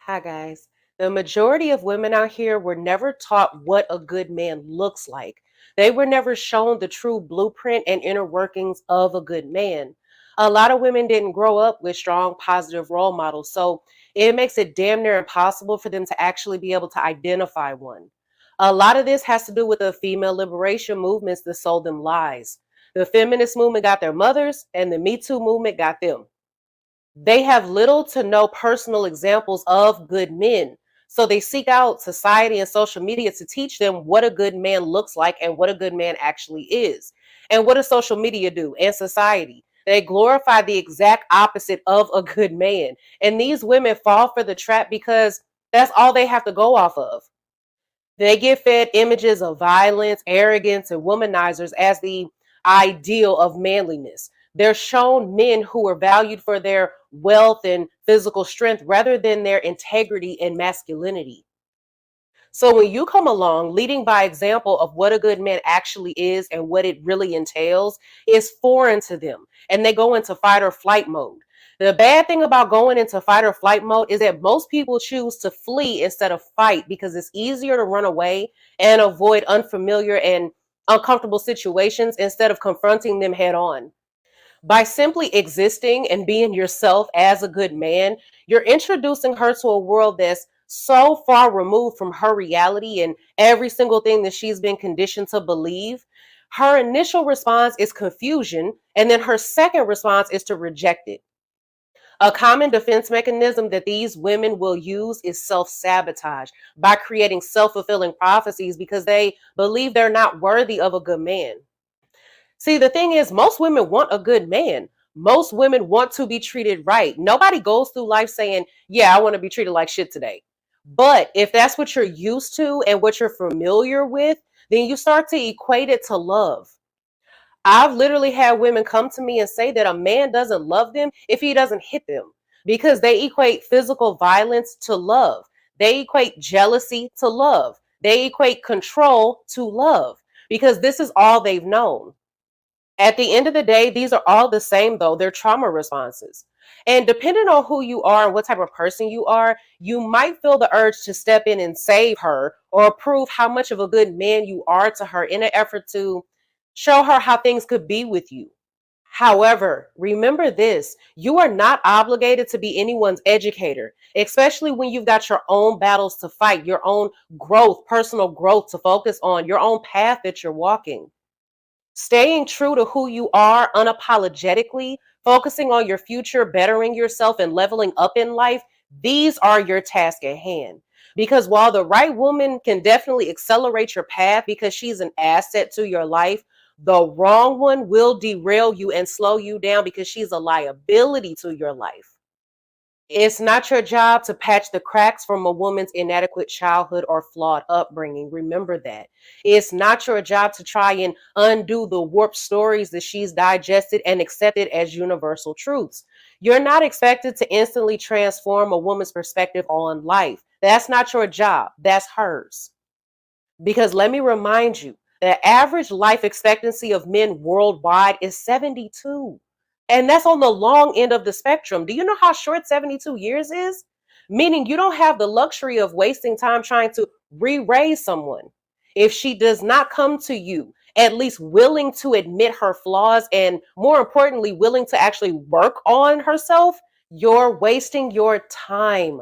Hi, guys. The majority of women out here were never taught what a good man looks like. They were never shown the true blueprint and inner workings of a good man. A lot of women didn't grow up with strong, positive role models, so it makes it damn near impossible for them to actually be able to identify one. A lot of this has to do with the female liberation movements that sold them lies. The feminist movement got their mothers, and the Me Too movement got them. They have little to no personal examples of good men. So they seek out society and social media to teach them what a good man looks like and what a good man actually is. And what does social media do and society? They glorify the exact opposite of a good man. And these women fall for the trap because that's all they have to go off of. They get fed images of violence, arrogance, and womanizers as the ideal of manliness. They're shown men who are valued for their wealth and physical strength rather than their integrity and masculinity. So when you come along leading by example of what a good man actually is and what it really entails is foreign to them, and they go into fight or flight mode. The bad thing about going into fight or flight mode is that most people choose to flee instead of fight because it's easier to run away and avoid unfamiliar and uncomfortable situations instead of confronting them head on. By simply existing and being yourself as a good man, you're introducing her to a world that's so far removed from her reality and every single thing that she's been conditioned to believe. Her initial response is confusion, and then her second response is to reject it. A common defense mechanism that these women will use is self sabotage by creating self fulfilling prophecies because they believe they're not worthy of a good man. See, the thing is, most women want a good man. Most women want to be treated right. Nobody goes through life saying, yeah, I want to be treated like shit today. But if that's what you're used to and what you're familiar with, then you start to equate it to love. I've literally had women come to me and say that a man doesn't love them if he doesn't hit them because they equate physical violence to love. They equate jealousy to love. They equate control to love because this is all they've known. At the end of the day, these are all the same, though. They're trauma responses. And depending on who you are and what type of person you are, you might feel the urge to step in and save her or prove how much of a good man you are to her in an effort to show her how things could be with you. However, remember this, you are not obligated to be anyone's educator, especially when you've got your own battles to fight, your own growth, personal growth to focus on, your own path that you're walking. Staying true to who you are unapologetically, focusing on your future, bettering yourself, and leveling up in life, these are your task at hand. Because while the right woman can definitely accelerate your path because she's an asset to your life, the wrong one will derail you and slow you down because she's a liability to your life. It's not your job to patch the cracks from a woman's inadequate childhood or flawed upbringing. Remember that. It's not your job to try and undo the warped stories that she's digested and accepted as universal truths. You're not expected to instantly transform a woman's perspective on life. That's not your job, that's hers. Because let me remind you, the average life expectancy of men worldwide is 72. And that's on the long end of the spectrum. Do you know how short 72 years is? Meaning you don't have the luxury of wasting time trying to re raise someone. If she does not come to you, at least willing to admit her flaws and more importantly, willing to actually work on herself, you're wasting your time.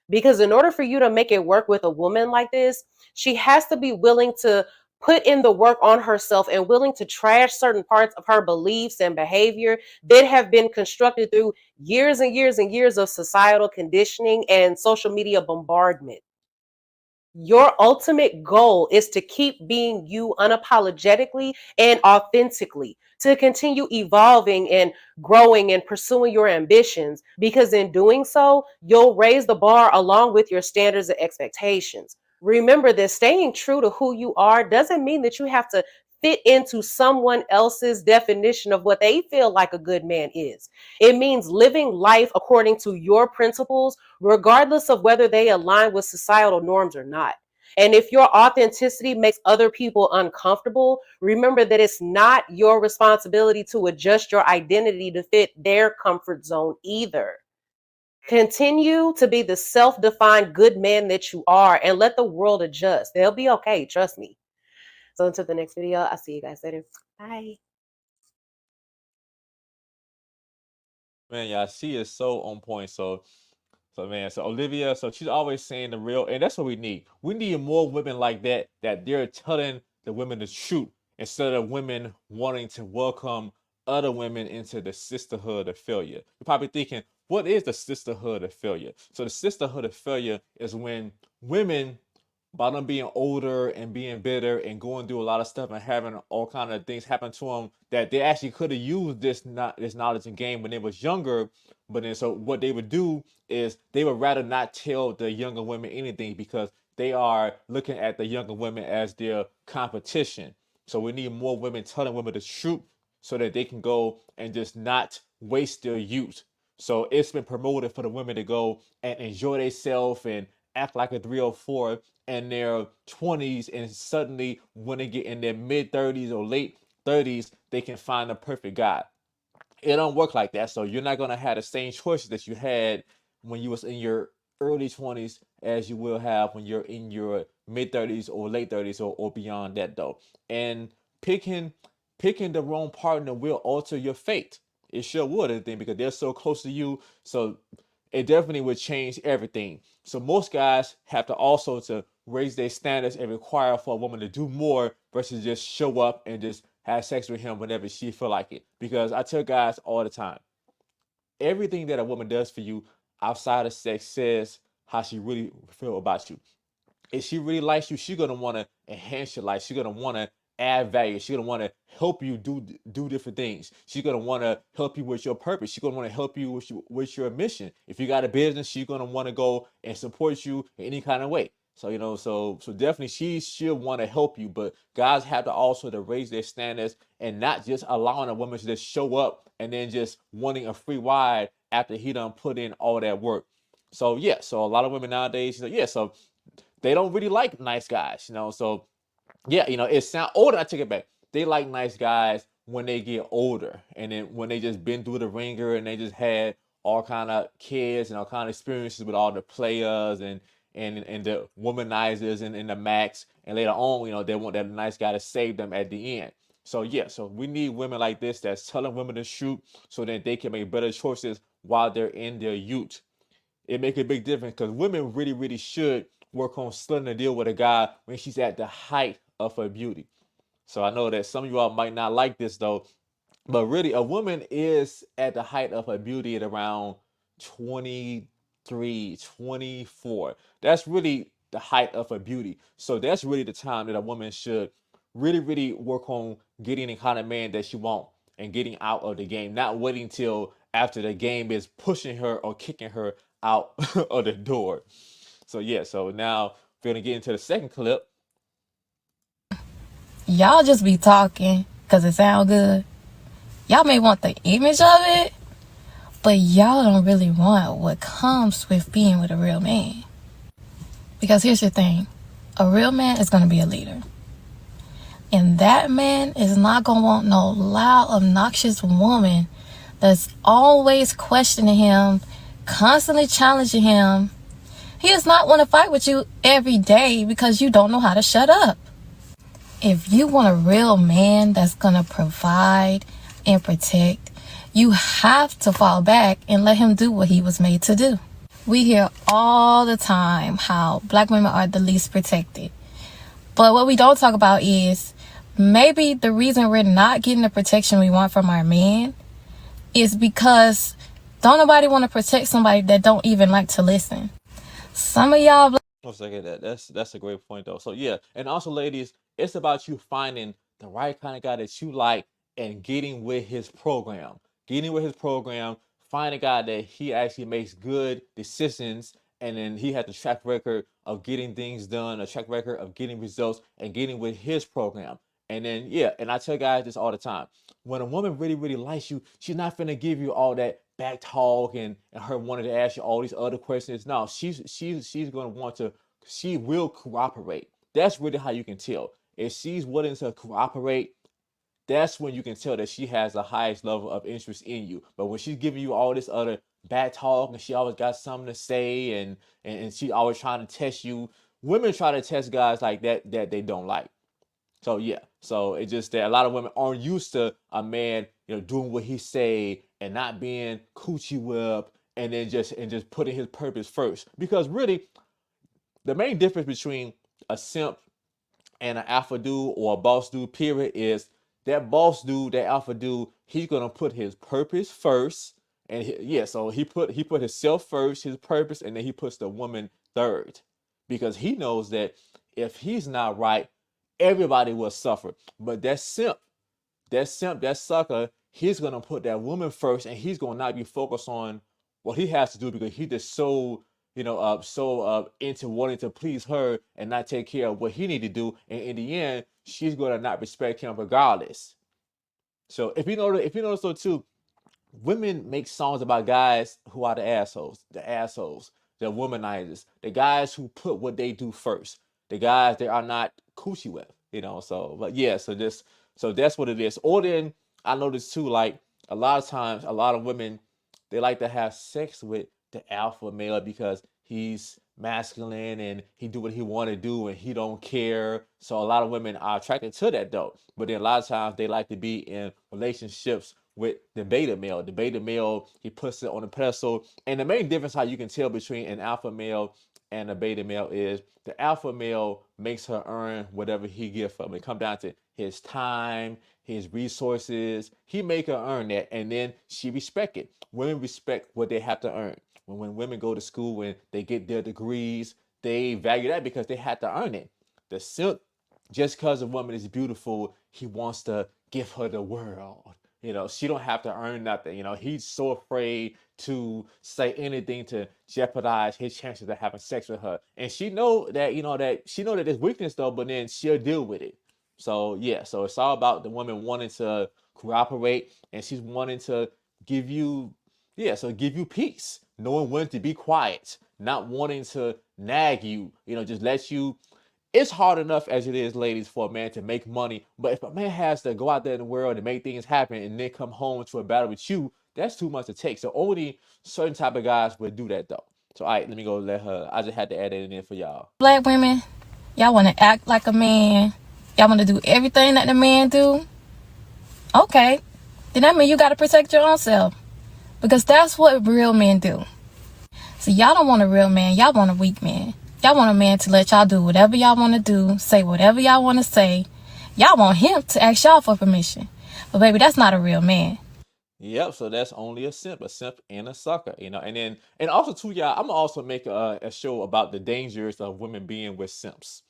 Because in order for you to make it work with a woman like this, she has to be willing to put in the work on herself and willing to trash certain parts of her beliefs and behavior that have been constructed through years and years and years of societal conditioning and social media bombardment. Your ultimate goal is to keep being you unapologetically and authentically, to continue evolving and growing and pursuing your ambitions, because in doing so, you'll raise the bar along with your standards and expectations. Remember that staying true to who you are doesn't mean that you have to fit into someone else's definition of what they feel like a good man is. It means living life according to your principles regardless of whether they align with societal norms or not. And if your authenticity makes other people uncomfortable, remember that it's not your responsibility to adjust your identity to fit their comfort zone either. Continue to be the self defined good man that you are and let the world adjust. They'll be okay. Trust me. So, until the next video, I'll see you guys later. Bye. Man, yeah, she is so on point. So man, so Olivia, so she's always saying the real, and that's what we need. We need more women like that, that they're telling the women the truth instead of women wanting to welcome other women into the sisterhood of failure. You're probably thinking, what is the sisterhood of failure? So the sisterhood of failure is when women, by them being older and being bitter and going through a lot of stuff and having all kind of things happen to them, that they actually could have used this knowledge and game when they was younger. But then, so what they would do is they would rather not tell the younger women anything because they are looking at the younger women as their competition. So we need more women telling women the truth so that they can go and just not waste their youth. So it's been promoted for the women to go and enjoy themselves and act like a 304 in their 20s, and suddenly when they get in their mid 30s or late 30s, they can find the perfect guy. It don't work like that. So you're not gonna have the same choices that you had when you was in your early 20s as you will have when you're in your mid 30s or late 30s, or beyond that though. And picking picking the wrong partner will alter your fate. It sure would, I think, because they're so close to you. So it definitely would change everything. So most guys have to also to raise their standards and require for a woman to do more versus just show up and just have sex with him whenever she feel like it. Because I tell guys all the time, everything that a woman does for you outside of sex says how she really feel about you. If she really likes you, she's gonna want to enhance your life. She's gonna want to add value. She's gonna want to help you do different things. She's gonna want to help you with your purpose. She's gonna want to help you with your mission. If you got a business, she's gonna want to go and support you in any kind of way. So so definitely she'll want to help you, but guys have to also to raise their standards and not just allowing a woman to just show up and then just wanting a free ride after he done put in all that work. So yeah, so a lot of women nowadays, yeah, so they don't really like nice guys. So yeah, it sound older. I take it back. They like nice guys when they get older, and then when they just been through the ringer and they just had all kind of kids and all kind of experiences with all the players and the womanizers and the max, and later on, they want that nice guy to save them at the end. So yeah, so we need women like this that's telling women to shoot so that they can make better choices while they're in their youth. It make a big difference because women really, really should work on splitting the deal with a guy when she's at the height of her beauty. So I know that some of you all might not like this though, but really, a woman is at the height of her beauty at around 23, 24. That's really the height of her beauty. So that's really the time that a woman should really, really work on getting the kind of man that she wants and getting out of the game, not waiting till after the game is pushing her or kicking her out of the door. So yeah, so now we're gonna get into the second clip. Y'all just be talking because it sound good. Y'all may want the image of it, but y'all don't really want what comes with being with a real man. Because here's the thing, a real man is going to be a leader. And that man is not going to want no loud, obnoxious woman that's always questioning him, constantly challenging him. He does not want to fight with you every day because you don't know how to shut up. If you want a real man that's going to provide and protect, you have to fall back and let him do what he was made to do. We hear all the time how black women are the least protected. But what we don't talk about is maybe the reason we're not getting the protection we want from our men is because don't nobody want to protect somebody that don't even like to listen. Some of y'all One second, that's a great point though. So yeah, and also ladies, it's about you finding the right kind of guy that you like and getting with his program. Getting with his program, find a guy that he actually makes good decisions and then he has a track record of getting things done, a track record of getting results and getting with his program. And then yeah, and I tell guys this all the time. When a woman really, really likes you, she's not gonna give you all that back talk and her wanting to ask you all these other questions. No, she's gonna want to, she will cooperate. That's really how you can tell. If she's willing to cooperate, that's when you can tell that she has the highest level of interest in you. But when she's giving you all this other bad talk, and she always got something to say, and she always trying to test you. Women try to test guys like that they don't like. So yeah, so it's just that a lot of women aren't used to a man, doing what he say and not being coochie whip, and just putting his purpose first. Because really, the main difference between a simp and an alpha dude or a boss dude, period, is that boss dude, that alpha dude, he's gonna put his purpose first, and yeah, so he put himself first, his purpose, and then he puts the woman third, because he knows that if he's not right, everybody will suffer. But that sucker, he's gonna put that woman first, and he's gonna not be focused on what he has to do, because he just into wanting to please her and not take care of what he need to do. And in the end, she's gonna not respect him regardless. So if you notice so too, women make songs about guys who are the assholes, the womanizers, the guys who put what they do first, the guys they are not coochie with. So, but yeah, so that's what it is. Or then I noticed too, like a lot of times, a lot of women, they like to have sex with the alpha male because he's masculine and he do what he want to do and he don't care. So a lot of women are attracted to that though. But then a lot of times they like to be in relationships with the beta male. The beta male, he puts it on a pedestal. And the main difference how you can tell between an alpha male and a beta male is the alpha male makes her earn whatever he gives her. It comes down to his time, his resources. He make her earn that, and then she respect it. Women respect what they have to earn. When women go to school and they get their degrees, they value that because they had to earn it. The simp, just because a woman is beautiful, he wants to give her the world. She don't have to earn nothing. He's so afraid to say anything to jeopardize his chances of having sex with her. And she know that there's weakness though, but then she'll deal with it. So yeah, so it's all about the woman wanting to cooperate, and she's wanting to give you, yeah, so give you peace, knowing when to be quiet, not wanting to nag you, just let you. It's hard enough as it is, ladies, for a man to make money. But if a man has to go out there in the world and make things happen and then come home to a battle with you, that's too much to take. So only certain type of guys would do that though. So all right, let me go let her. I just had to add that in there for y'all. Black women, y'all want to act like a man. Y'all want to do everything that the man do. Okay, then that means you got to protect your own self, because that's what real men do. So y'all don't want a real man. Y'all want a weak man. Y'all want a man to let y'all do whatever y'all want to do, say whatever y'all want to say. Y'all want him to ask y'all for permission. But baby, that's not a real man. Yep, so that's only a simp and a sucker, and also too, y'all. I'm gonna also make a show about the dangers of women being with simps.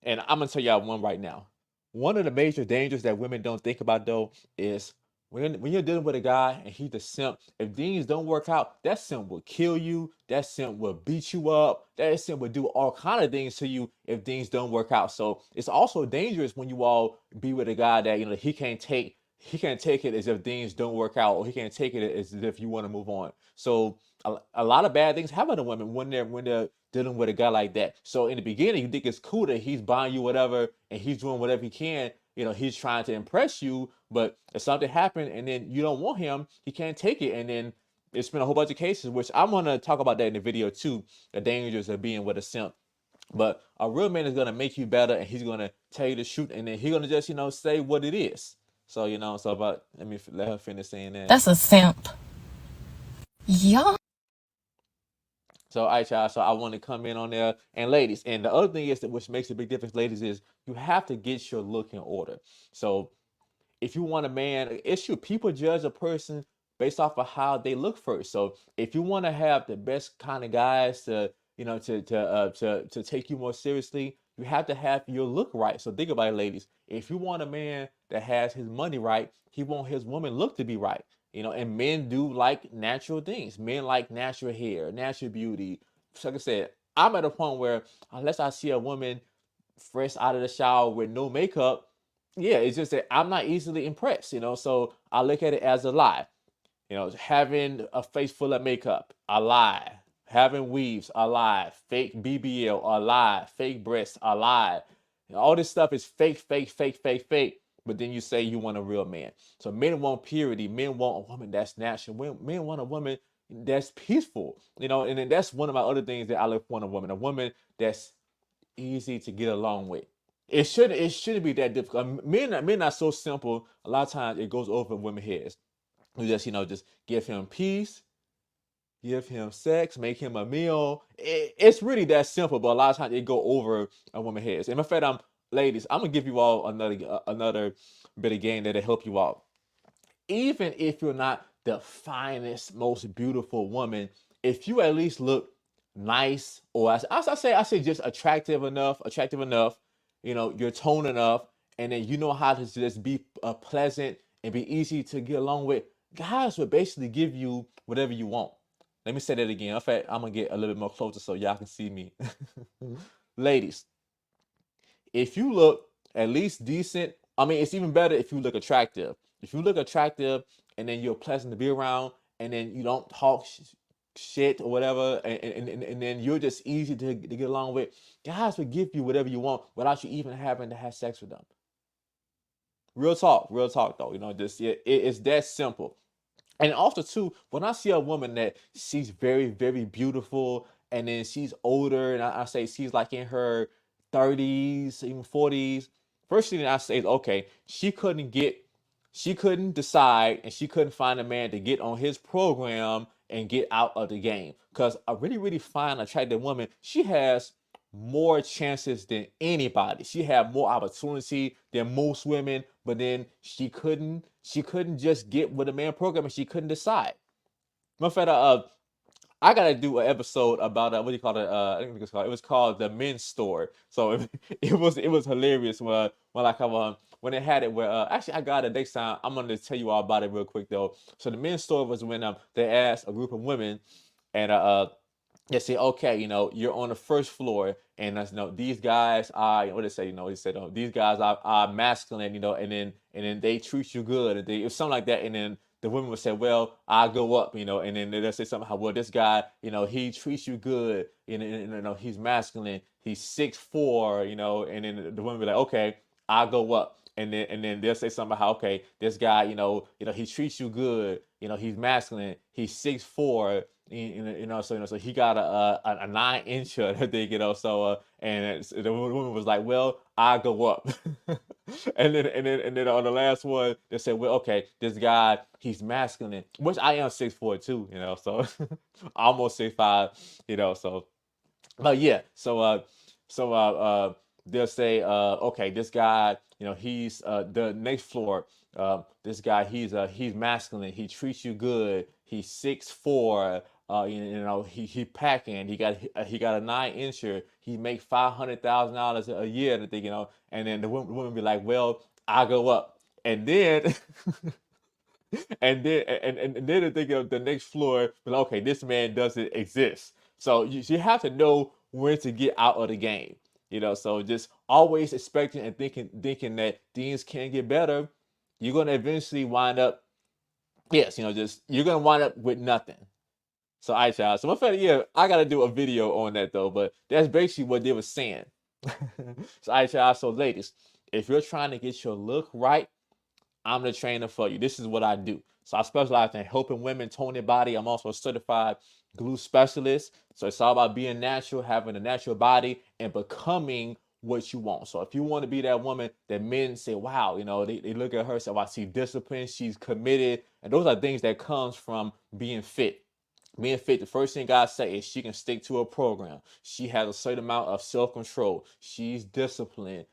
And I'm gonna tell y'all one right now. One of the major dangers that women don't think about though is when you're dealing with a guy and he's a simp. If things don't work out, that simp will kill you. That simp will beat you up. That simp will do all kind of things to you if things don't work out. So it's also dangerous when you all be with a guy that he can't take it as if things don't work out, or he can't take it as if you want to move on. So a lot of bad things happen to women when they're dealing with a guy like that. So in the beginning, you think it's cool that he's buying you whatever and he's doing whatever he can. He's trying to impress you, but if something happened and then you don't want him, he can't take it. And then it's been a whole bunch of cases, which I'm gonna talk about that in the video too, the dangers of being with a simp. But a real man is gonna make you better, and he's gonna tell you the truth, and then he's gonna just say what it is. So but let me let her finish saying that. That's a simp. Y'all. So, all right, y'all. So, I want to come in on there. And, ladies, and the other thing is that which makes a big difference, ladies, is you have to get your look in order. So, if you want a man, it's true. People judge a person based off of how they look first. So, if you want to have the best kind of guys to take you more seriously, you have to have your look right. So, think about it, ladies. If you want a man that has his money right, he want his woman look to be right. And men do like natural things. Men like natural hair, natural beauty. So like I said, I'm at a point where unless I see a woman fresh out of the shower with no makeup, yeah, it's just that I'm not easily impressed. So I look at it as a lie. Having a face full of makeup, a lie. Having weaves, a lie. Fake BBL, a lie. Fake breasts, a lie. All this stuff is fake, fake, fake, fake, fake. But then you say you want a real man. So men want purity. Men want a woman that's natural. Men want a woman that's peaceful, and then that's one of my other things that I look for in a woman that's easy to get along with. It shouldn't be that difficult. Men are so simple. A lot of times it goes over women's heads. You just give him peace, give him sex, make him a meal. It's really that simple, but a lot of times it go over a woman's heads. And in fact, ladies, I'm gonna give you all another bit of game that'll help you out. Even if you're not the finest, most beautiful woman, if you at least look nice, or I say just attractive enough, you're tone enough, and then you know how to just be pleasant and be easy to get along with, guys will basically give you whatever you want. Let me say that again. In fact, I'm gonna get a little bit more closer so y'all can see me. Ladies, if you look at least decent, I mean, it's even better if you look attractive. If you look attractive and then you're pleasant to be around, and then you don't talk shit or whatever, and then you're just easy to get along with, guys will give you whatever you want without you even having to have sex with them. Real talk though. Just it's that simple. And also too, when I see a woman that she's very, very beautiful, and then she's older, and I say she's like in her 30s, even 40s, first thing I say is, okay, she couldn't decide, and she couldn't find a man to get on his program and get out of the game. Because a really, really fine, attractive woman, she has more chances than anybody. She had more opportunity than most women, but then she couldn't just get with a man program, and she couldn't decide. Matter of fact, I gotta do an episode about what do you call it? I think it was called the men's store. So it was hilarious when I come on when they had it where actually I got it next time. I'm gonna tell you all about it real quick though. So the men's store was when they asked a group of women, and they say, okay, you're on the first floor, and that's, these guys are, what they say, they said, these guys are masculine, and then they treat you good, and it's something like that, and then the women would say, well, I go up, and then they'll say something how, well, this guy, he treats you good, he's masculine, he's 6'4", and then the women be like, okay, I go up. And then they'll say something about how, okay, this guy, he treats you good, he's masculine, he's 6'4", so he got a 9-incher, they so and the woman was like, well, I go up. and then on the last one they said, well, okay, this guy, he's masculine, which I am 6'4" too, so almost 6'5", so but yeah, so they'll say, okay, this guy, he's the next floor. This guy, he's masculine. He treats you good. He's 6'4". He packing. He got a 9-incher. He make $500,000 a year. That and then the woman be like, well, I go up, and then and then to think of the next floor, but okay, this man doesn't exist. So you have to know when to get out of the game. So just always expecting and thinking that things can get better. You're gonna eventually wind up, yes, just you're gonna wind up with nothing. So I child. So my friend, yeah, I gotta do a video on that though, but that's basically what they were saying. So I child. So ladies, if you're trying to get your look right, I'm the trainer for you. This is what I do. So I specialize in helping women tone their body. I'm also a certified glue specialist. So it's all about being natural, having a natural body, and becoming what you want. So if you want to be that woman that men say, wow, they look at her and say, oh, I see discipline, she's committed. And those are things that comes from being fit. Being fit, the first thing God say is she can stick to a program. She has a certain amount of self-control. She's disciplined,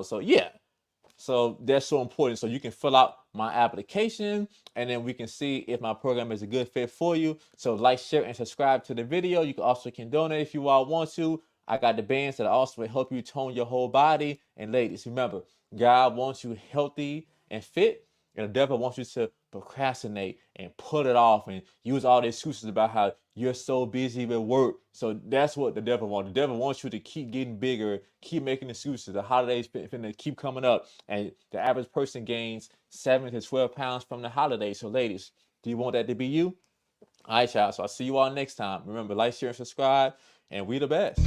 So yeah, so that's so important. So you can fill out my application, and then we can see if my program is a good fit for you. So like, share, and subscribe to the video. You can donate if you all want to. I got the bands that also will help you tone your whole body. And ladies, remember, God wants you healthy and fit, and the devil wants you to procrastinate and put it off and use all the excuses about how you're so busy with work. So that's what the devil wants. The devil wants you to keep getting bigger, keep making excuses. The holidays finna keep coming up, and the average person gains 7 to 12 pounds from the holidays. So ladies, do you want that to be you? All right, y'all. So I'll see you all next time. Remember, like, share, and subscribe, and we the best.